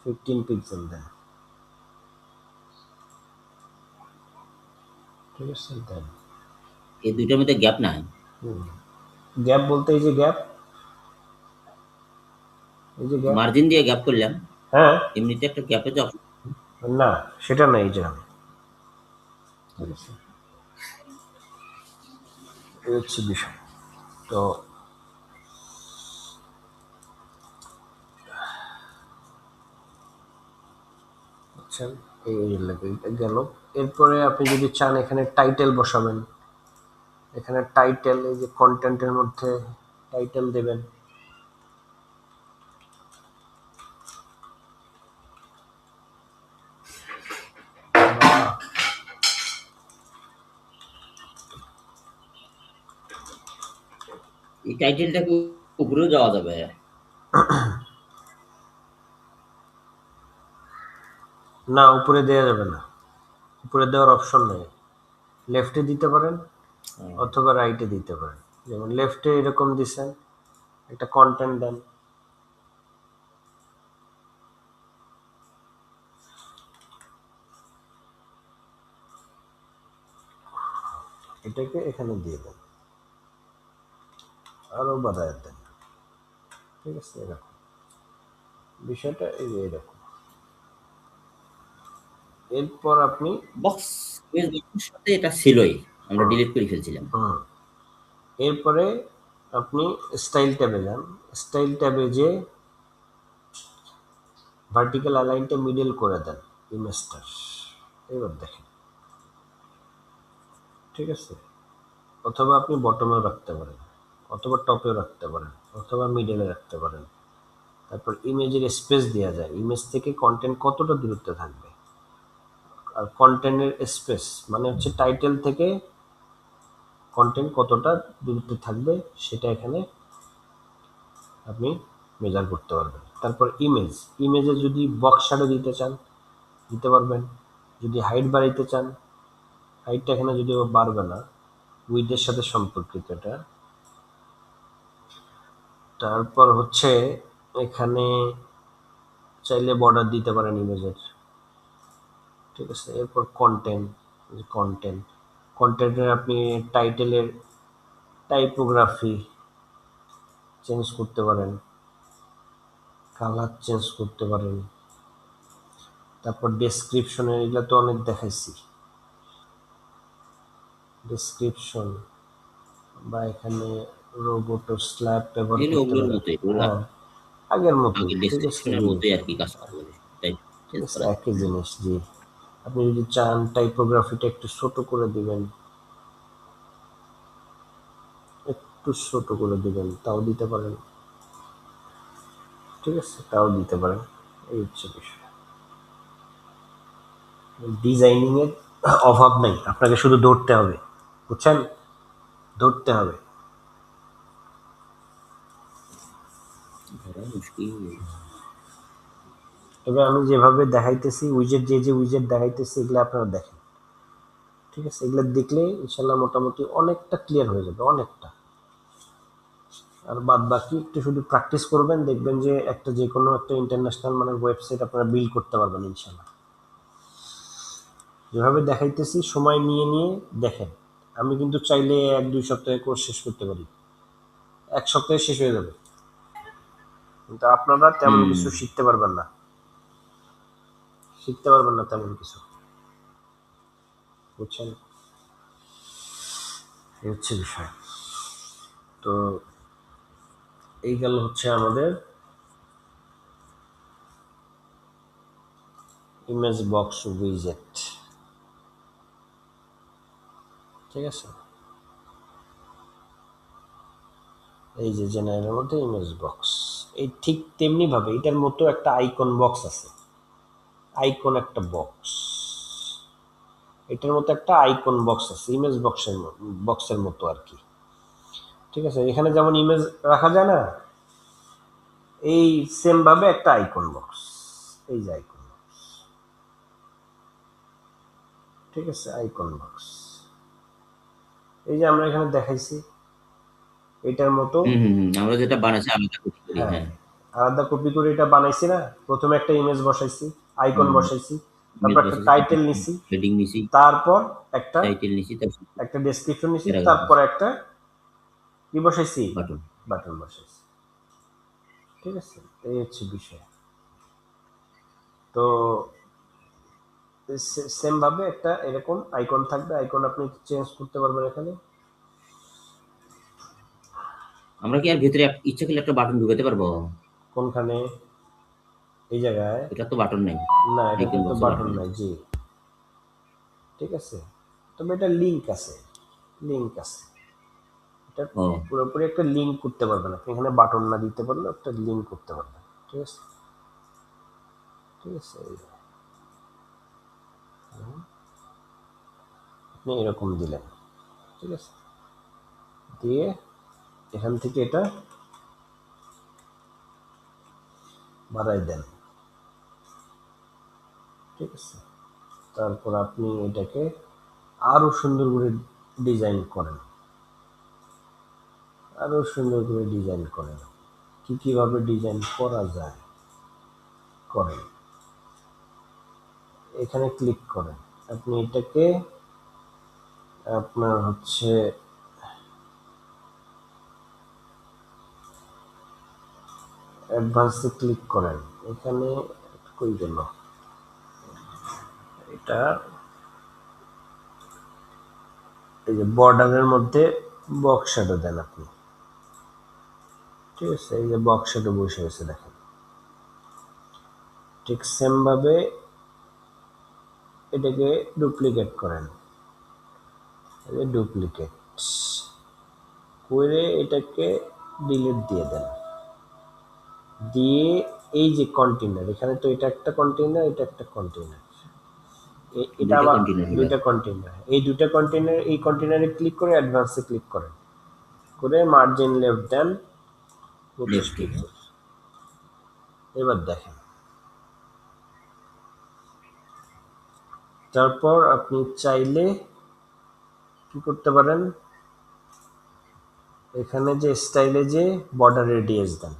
15 পিক্সেল দেন, ঠিক আছে। দেন এই দুইটার মধ্যে গ্যাপ নাই। গ্যাপ বলতে এই যে গ্যাপ, এই যে গ্যাপ, মার্জিন দিয়ে গ্যাপ করলাম, হ্যাঁ এমনিতে একটা গ্যাপে যে option- না সেটা না, এই যে ঠিক আছে, এই হচ্ছে বিষয়। তো বুঝছেন, এই লাগে এটা গেল। এরপরে আপনি যদি চান এখানে টাইটেল বসাবেন, এখানে টাইটেল, এই যে কন্টেন্টের মধ্যে টাইটেল দেবেন। এই টাইটেলটাকে উপরেও যাওয়া যাবে। না, উপরে দেওয়া যাবে না, উপরে দেওয়ার অপশন নেই। লেফটে দিতে পারেন অথবা রাইটে দিতে পারেন। যেমন লেফটে এরকম দিছেন, একটা কন্টেন্ট দেন, এটাকে এখানে দিয়ে দেন, আরো বাড়ায় দেন, ঠিক আছে। এরকম বিষয়টা এই যে এরকম। এরপর আপনি বক্স এর সাথে এটা ছিলই, আমরা ডিলিট করে ফেলছিলাম। এরপরে আপনি স্টাইল ট্যাবে যান, স্টাইল ট্যাবে যে ভার্টিক্যাল অ্যালাইনটা মিডল করে দেন ইমেজটার। এবার দেখেন, ঠিক আছে। অথবা আপনি বটমেও রাখতে পারেন, অথবা টপেও রাখতে পারেন, অথবা মিডলে রাখতে পারেন। তারপর ইমেজের স্পেস দেওয়া যায়, ইমেজ থেকে কন্টেন্ট কতটা দূরত্বে থাকবে। আর কন্টেন্টের স্পেস মানে হচ্ছে টাইটেল থেকে কন্টেন্ট কতটা দূরত্বে থাকবে সেটা এখানে আপনি মেজার করতে পারবেন। তারপর ইমেজ, ইমেজে যদি বক্স শ্যাডো দিতে চান দিতে পারবেন, যদি হাইট বাড়াইতে চান, হাইটটা এখানে যদিও বাড়বে না, উইথের সাথে সম্পর্কিত এটা। তারপর হচ্ছে এখানে চাইলে বর্ডার দিতে পারেন ইমেজের, ঠিক আছে। এরপর কন্টেন্ট, কন্টেন্ট কন্টেন্টের আপনি টাইটেলের টাইপোগ্রাফি চেঞ্জ করতে পারেন, কালার চেঞ্জ করতে পারেন। তারপর ডেসক্রিপশনে, এগুলো তো অনেক দেখাইছি, ডেসক্রিপশন বা এখানে রোবট ও স্ল্যাব ব্যবহার এগুলো করতে ওগুলোর পারেন। মতোই, হ্যাঁ, আগের মতো, আগে ঠিক আছে, ডেসক্রিপশনের জি মতোই আর কি কাজ করবে, তাই ঠিক চেঞ্জ আছে, করা। একই জিনিস। জি, আপনি যদি চান টাইপোগ্রাফিটা একটু ছোট করে দিবেন, একটু ছোট করে দিবেন, তাও দিতে পারেন, ঠিক আছে, তাও দিতে পারেন। এই হচ্ছে বিষয়। ডিজাইনিং এর অভাব নেই, আপনাকে শুধু ধরতে হবে, বুঝছেন, ধরতে হবে। ধরা মুশকিল। তবে আমি যেভাবে দেখাইতেছি, উইজেট যে উইজেট দেখাইতেছি এগুলো আপনারা দেখেন, ঠিক আছে। এগুলো দেখলে ইনশাল্লাহ মোটামুটি অনেকটা ক্লিয়ার হয়ে যাবে, অনেকটা। আর বাদ বাকি একটু শুধু প্র্যাকটিস করবেন, দেখবেন যে একটা যে কোনো একটা ইন্টারন্যাশনাল মানের ওয়েবসাইট আপনারা বিল্ড করতে পারবেন ইনশাল্লাহ। যেভাবে দেখাইতেছি সময় নিয়ে নিয়ে দেখেন। আমি কিন্তু চাইলে 1-2 সপ্তাহে কোর্স শেষ করতে পারি, 1 সপ্তাহে শেষ হয়ে যাবে, কিন্তু আপনারা তেমন কিছু শিখতে পারবেন না, তেমন কিছু, বুঝছেন। এই হচ্ছে বিষয়। তো এই গেল হচ্ছে আমাদের ইমেজ বক্স উইজেট। ঠিক আছে, এই যে জেনারেলের মধ্যে ইমেজ বক্স, এই ঠিক তেমনি ভাবে এটার মতো একটা আইকন বক্স আছে, আইকন একটা বক্স, এটার মতো একটা আইকন বক্স আছে ইমেজ বক্সের মতো আর কি। ঠিক আছে, এখানে যেমন ইমেজ রাখা যায় না, এই সেম ভাবে একটা আইকন বক্স, এই যে আইকন বক্স। ঠিক আছে, আইকন বক্স এই যে আমরা এখানে দেখাইছি এটার মতো। আমরা যেটা বানাইছি আলাদা কপি করি। হ্যাঁ, হ্যাঁ, আলাদা কপি করে এটা বানাইছি না, প্রথমে একটা ইমেজ বসাইছি, আইকন বসাইছি, তারপর একটা বসেছি, টাইটেল নিছি, হেডিং নিছি, তারপর একটা টাইটেল নিছি, তারপর একটা ডেসক্রিপশন নিছি, প্যারাগ্রাফ তারপর একটা কি বসাইছি, বাটন। বাটন বসাইছি। ঠিক আছে, এই হচ্ছে বিষয়। তো সেম ভাবে একটা এরকম আইকন থাকবে, আইকন আপনি চেঞ্জ করতে পারবেন এখানে। আমরা কি আর ভিতরে ইচ্ছা করলে একটা বাটন ঢুকাতে পারবো? কোনখানে? এই জায়গায়? এটা তো বাটন নাই, না, এটা আইকন কিন্তু বক্সে বাটন বাটন নাই, জি। ঠিক আছে, তবে এটা লিংক আছে, লিংক আছে, এটা ও পুরোপুরি একটা লিংক করতে পারবেন আপনি, এখানে বাটন না দিতে পারলে একটা লিংক করতে পারবেন। ঠিক আছে, ঠিক আছে, এই যে। আপনি এরকম দিলেন, ঠিক আছে, দিয়ে এখান থেকে এটা বাড়াই দেন। ঠিক আছে, তারপর আপনি এটাকে আরো সুন্দর করে ডিজাইন করেন, আরো সুন্দর করে ডিজাইন করেন। কিভাবে ডিজাইন করা যায় করেন, এখানে ক্লিক করেন, আপনি এটাকে আপনার হচ্ছে অ্যাডভান্সে ক্লিক করেন, এখানে কই গেল এটা, এই যে বর্ডারের মধ্যে বক্স শ্যাডো দেন আপনি। ঠিক আছে, এই যে বক্স শ্যাডো বসে গেছে দেখেন। ঠিক সেম ভাবে এটাকে ডুপ্লিকেট করেন, এই যে ডুপ্লিকেট করে এটাকে ডিলিট দিয়ে দেন, দিয়ে এই যে কন্টেইনার, এখানে তো এটা একটা কন্টেইনার, এটা একটা কন্টেইনার, এটা দুইটা আবার কন্টেইনার হলো। দুইটা কন্টেইনার, এই দুইটা কন্টেইনার, এই কন্টেইনারে ক্লিক করে অ্যাডভান্সে ক্লিক করেন, করে মার্জিন লেফট দেন 25 Left, পিক্সেল। এবার দেখেন, তারপর আপনি চাইলে কি করতে পারেন, এখানে যে স্টাইলে যে বর্ডার রেডিয়াস দেন,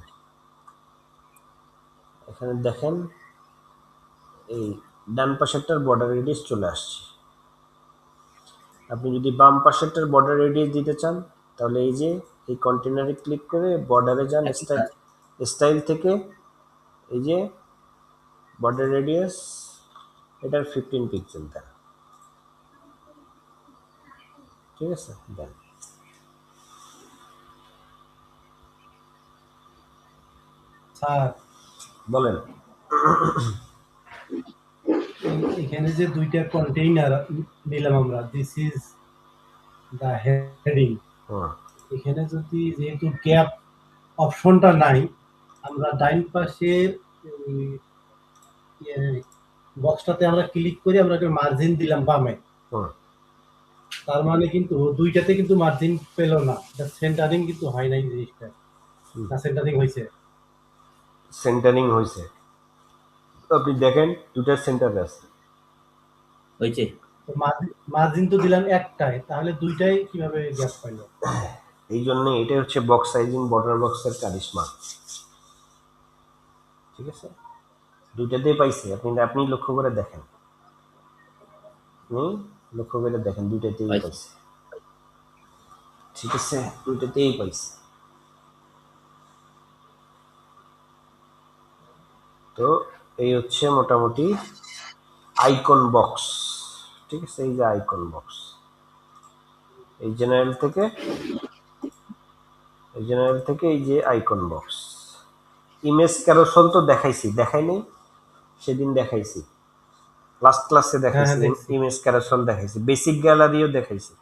এখানে দেখেন এই ডান পাশেরটার বর্ডার রেডিয়াস চলে আসছে। আপনি যদি বাম পাশেরটার বর্ডার রেডিয়াস দিতে চান তাহলে এই যে এই কন্টেনারে ক্লিক করে বর্ডারে যান, স্টাইল থেকে এই যে বর্ডার রেডিয়াস এটার 15 পিক্সেল দেন। ঠিক আছে, দেন। স্যার, বলেন। এখানে যে দুইটা কন্টেইনার নিলাম আমরা, দিস ইজ দা হেডিং। এখানে যদি যেহেতু গ্যাপ অপশনটা নাই, আমরা ডাইন পাশের বক্সটাতে আমরা ক্লিক করে আমরা একটা মার্জিন দিলাম বামে, তার মানে কিন্তু দুইটাতে কিন্তু মার্জিন পেল না, সেন্টারিং কিন্তু হয় নাই জিনিসটা, না সেন্টারিং হয়েছে? সেন্টারিং হয়েছে, আপনি দেখেন দুটার সেন্টারে আছে হয়েছে। মার্জিন তো দিলাম একটাই, তাহলে দুইটাই কিভাবে গ্যাপ পাইল? এই জন্য এটাই হচ্ছে বক্স সাইজিং বর্ডার বক্সের কারিশমা। ঠিক আছে, দুইটাতেই পাইছে, আপনি লক্ষ্য করে দেখেন, আপনি লক্ষ্য করে দেখেন দুইটাতেই পাইছে। ঠিক আছে, দুইটাতেই পাইছে। তো এই হচ্ছে মোটামুটি আইকন বক্স। ঠিক আছে, এই যে আইকন বক্স, এই জেনারেল থেকে এই যে আইকন বক্স, ইমেজ ক্যারোসেল তো দেখাই নেই সেদিন দেখাইছি, লাস্ট ক্লাসে দেখাইছি, দেখছি। ইমেজ ক্যারোসেল দেখাইছি, বেসিক গ্যালারিও দেখাইছি,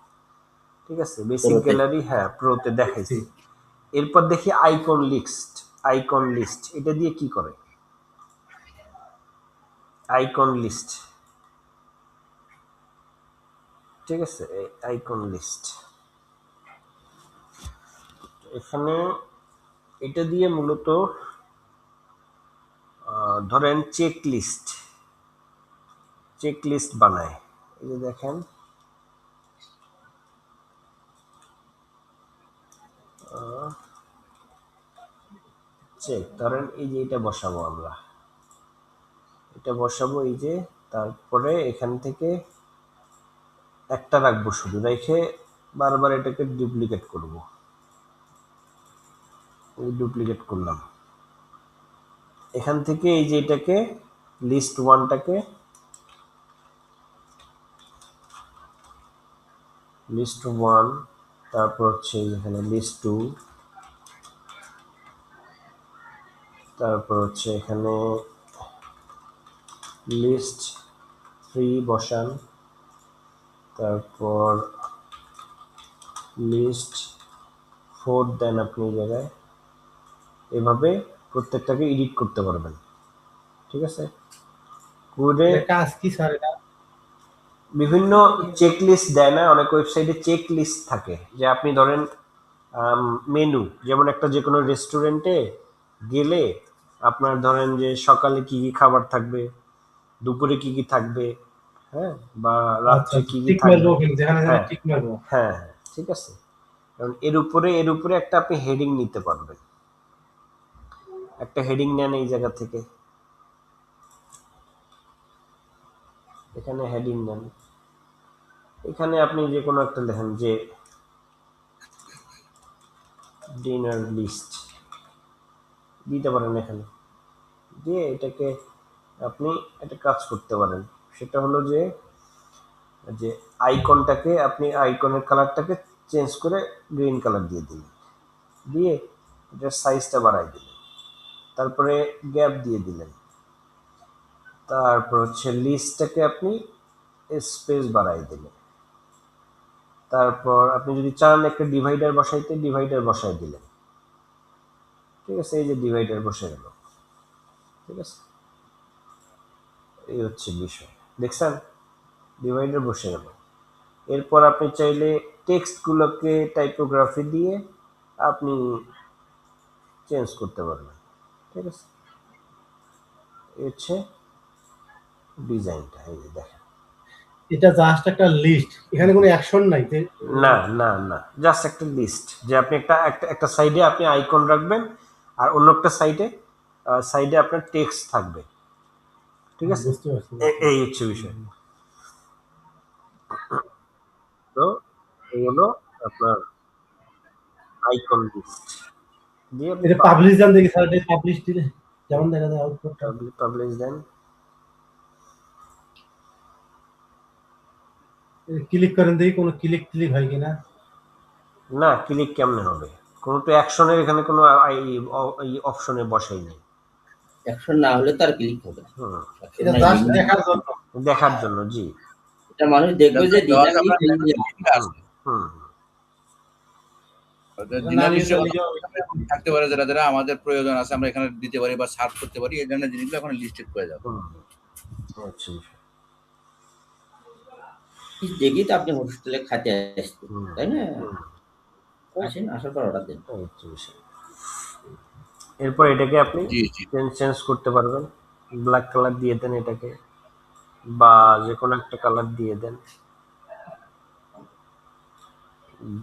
ঠিক আছে, বেসিক প্রোতে। গ্যালারি হ্যাঁ প্রোতে দেখাইছি। এরপর দেখি আইকন লিস্ট এটা দিয়ে কি করে, আইকন লিস্ট, ঠিক আছে, আইকন লিস্ট এখানে এটা দিয়ে মূলত ধরেন চেক লিস্ট বানায়। এই যে দেখেন চেক, ধরেন এই যে এটা বসাবো আমরা, এই যে, তারপরে এখান থেকে একটা রাখবো শুধু, রেখে বারবার এটাকে ডুপ্লিকেট করব, ডুপ্লিকেট করলাম। এখান থেকে এই যে এটাকে লিস্ট 1টাকে লিস্ট 1, তারপর হচ্ছে এখানে লিস্ট 2, তারপর হচ্ছে এখানে লিস্ট 3 বসান, তারপর লিস্ট 4 দেন আপনি এই জায়গায়, এভাবে প্রত্যেকটাকে এডিট করতে পারবেন, ঠিক আছে। করে কাজ কি স্যার এটা? বিভিন্ন চেক লিস্ট দেয় না, অনেক ওয়েবসাইটে চেক লিস্ট থাকে, যে আপনি ধরেন মেনু, যেমন একটা যে কোনো রেস্টুরেন্টে গেলে আপনার ধরেন যে সকালে কি কি খাবার থাকবে, দুপুরে কি কি থাকবে, হ্যাঁ, বা রাত্রে কি কি টিক থাকবে, মারবো যেখানে হ্যাঁ টিক মারবো। হ্যাঁ, ঠিক আছে। কারণ এর উপরে একটা আপনি হেডিং নিতে পারবেন, একটা হেডিং নেন এই জায়গা থেকে, এখানে হেডিং নেন, এখানে আপনি যে কোনো একটা লেখেন যে ডিনার লিস্ট দিতে পারেন এখানে, দিয়ে এটাকে আপনি একটা কাজ করতে পারেন, সেটা হলো যে যে আইকনটাকে আপনি আইকনের কালারটাকে চেঞ্জ করে গ্রিন কালার দিয়ে দিলেন, দিয়ে এটার সাইজটা বাড়াই দিলেন, তারপরে গ্যাপ দিয়ে দিলেন, তারপর হচ্ছে লিস্টটাকে আপনি স্পেস বাড়াই দিলেন, তারপর আপনি যদি চান একটা ডিভাইডার বসাইতে ডিভাইডার বসাই দিলেন, ঠিক আছে, এই যে ডিভাইডার বসে গেল, ঠিক আছে, এই হচ্ছে বিষয়, দেখছেন ডিভাইডার বসে গেল। এরপর আপনি চাইলে টেক্সটগুলোকে টাইপোগ্রাফি দিয়ে আপনি চেঞ্জ করতে পারবেন, ঠিক আছে, এই হচ্ছে ডিজাইনটা, এই যে দেখেন, এটা জাস্ট একটা লিস্ট, এখানে কোনো অ্যাকশন নাই যে না জাস্ট একটা লিস্ট, যে আপনি একটা সাইডে আপনি আইকন রাখবেন আর অন্য একটা সাইডে আপনার টেক্সট থাকবে, ঠিক আছে, বুঝতে পারছি। এই হচ্ছে বিষয়। তো এই হলো আপনার আইকন লিস্ট দিয়ে আপনি এটা পাবলিশ দেন দেখি স্যার, এটা পাবলিশ দিলে কেমন দেখা যায় আউটপুটটা? পাবলিশ দেন, ক্লিক করেন দেখি কোনো ক্লিক হয় কিনা। না ক্লিক কেমনে হবে, কোনো তো অ্যাকশনের এখানে কোনো অপশনে বসাই নাই, অ্যাকশন না হলে তার ক্লিক হবে না। হুম, Action এটা নাই, জাস্ট link নাই। দেখার জন্য। দেখার জন্য, জি, এটা মানুষ দেখবে যে দেওয়ার ডিনার আপনার লিস্ট আছে। হুম, ডিনার না, লিস্টে নিজে- থাকতে পারে যারা আমাদের প্রয়োজন আছে, আমরা এখানে দিতে পারি বা সার্চ করতে পারি, এই ধরনের জিনিসগুলো এখন লিস্টেড করে যাবে। হুম, আচ্ছা, দেখি তো আপনি হোস্টেলে খাতে আসছেন, হুম, তাই না? হুম, আসেন, আসার পর অর্ডার দেন। আচ্ছা, বিষয়। এরপর এটাকে আপনি জি জি চেঞ্জ করতে পারবেন, ব্ল্যাক কালার দিয়ে দেন এটাকে, বা যে কোনো একটা কালার দিয়ে দেন,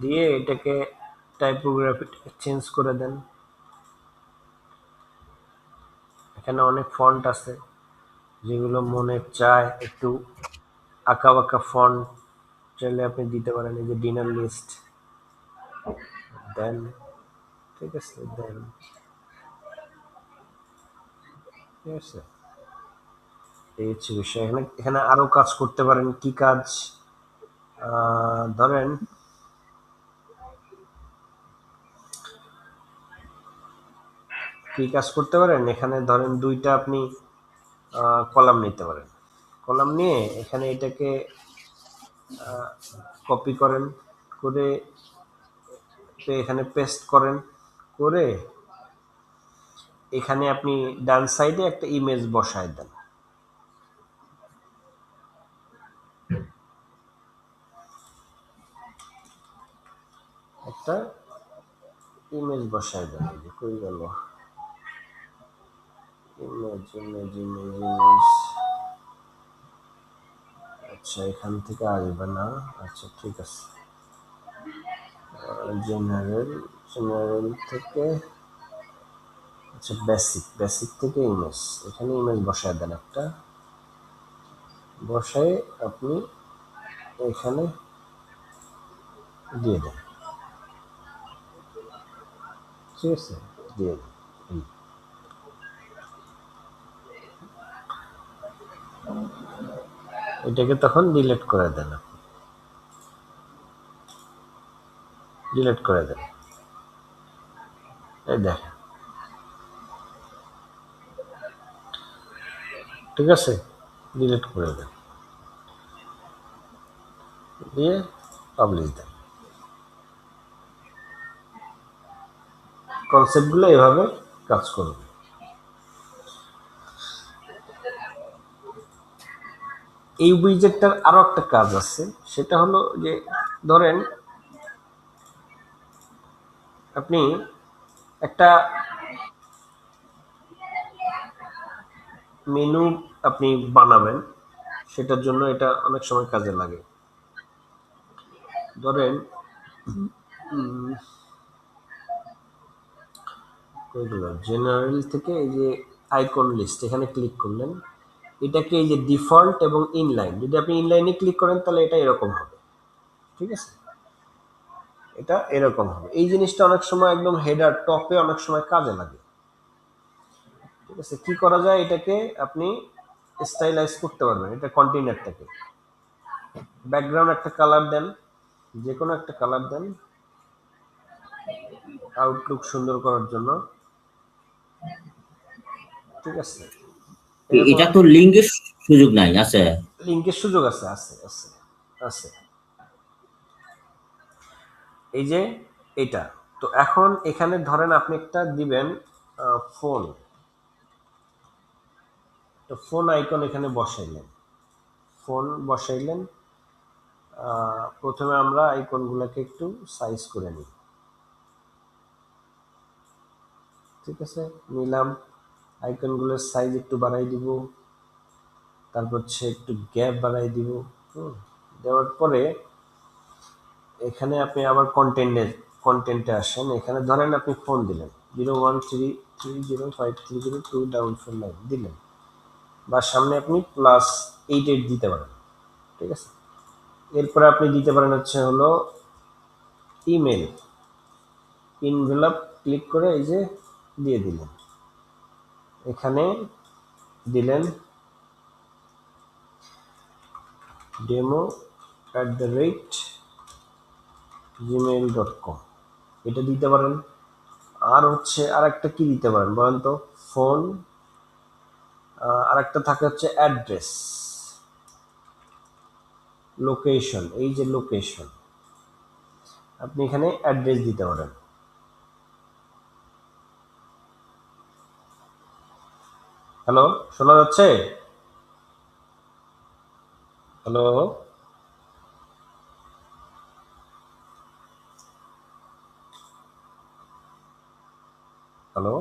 দিয়ে এটাকে টাইপোগ্রাফি চেঞ্জ করে দেন। এখানে অনেক ফন্ট আছে যেগুলো মনে চায় একটু আঁকা বাঁকা ফন্ট, চাইলে আপনি দিতে পারেন, এই যে ডিনার লিস্ট দেন, ঠিক আছে, দেন, ঠিক আছে, এই হচ্ছে বিষয়। এখানে আরো কাজ করতে পারেন, কি কাজ, ধরেন কি কাজ করতে পারেন, এখানে ধরেন দুইটা আপনি কলাম নিতে পারেন। কলাম নিয়ে এখানে এটাকে কপি করেন, করে এখানে পেস্ট করেন, করে এখানে আপনি ডান সাইডে একটা ইমেজ বসায় দেন। একটা ইমেজ বসায় দেন। এই যে কই গেল ইমেজ ইমেজ ইমেজ ইমেজ। আচ্ছা এখান থেকে আসবে না, আচ্ছা ঠিক আছে। জেনারেল জেনারেল থেকে, আচ্ছা বেসিক বেসিক থেকে ইমেজ, এখানে ইমেজ বসায় দেন একটা, বসায় আপনি এখানে দিয়ে দেন। ঠিক আছে, দিয়ে দেন। এটাকে তখন ডিলিট করে দেন, আপনি ডিলিট করে দেন। এই দেখেন, ঠিক আছে, ডিলিট করে দেন, দিয়ে পাবলিশ দেন। কনসেপ্টগুলো এভাবে কাজ করবে। এই উইজেটটার আরো একটা কাজ আছে, সেটা হলো যে ধরেন আপনি একটা মেনু আপনি বানাবেন, সেটার জন্য এটা অনেক সময় কাজে লাগে। ধরেন জেনারেল থেকে এই যে আইকন লিস্ট, এখানে ক্লিক করলেন, এটাকে এই যে ডিফল্ট এবং ইনলাইন, যদি আপনি ইনলাইনে ক্লিক করেন তাহলে এটা এরকম হবে। ঠিক আছে, এটা এরকম হবে। এই জিনিসটা অনেক সময় একদম হেডার টপে অনেক সময় কাজে লাগে। ঠিক আছে, কি করা যায়, এটাকে আপনি স্টাইলাইজ করতে পারবেন। এটা কন্টেইনারটাকে ব্যাকগ্রাউন্ড একটা কালার দেন, যে কোনো একটা কালার দেন আউটলুক সুন্দর করার জন্য। ঠিক আছে, এটা তো লিঙ্কের সুযোগ নাই আছে? লিঙ্কের সুযোগ আছে, আছে আছে আছে। এই যে এটা, তো এখন এখানে ধরেন আপনি একটা দিবেন ফোন, তো ফোন আইকন এখানে বসাইলেন, ফোন বসাইলেন। প্রথমে আমরা আইকনগুলোকে একটু সাইজ করে নিই। ঠিক আছে, নিলাম, আইকনগুলোর সাইজ একটু বাড়াই দিব, তারপর হচ্ছে একটু গ্যাপ বাড়াই দিব। দেওয়ার পরে এখানে আপনি আবার কন্টেন্টে আসেন। এখানে ধরেন আপনি ফোন দিলেন 0133053022 দিলেন, বা সামনে আপনি +88 দিতে পারেন। ঠিক আছে, এরপরে আপনি দিতে পারেন হচ্ছে হলো ইমেল, ইনভেলপ ক্লিক করে এই যে দিয়ে দিলেন, এখানে দিলেন demo@gmail.com, এটা দিতে পারেন। আর হচ্ছে আর একটা কি দিতে পারেন বলেন তো, ফোন, আর একটা থাকে হচ্ছে অ্যাড্রেস, লোকেশন। এই যে লোকেশন, আপনি এখানে অ্যাড্রেস দিতে পারেন। হ্যালো, শোনা যাচ্ছে? Hello, hello.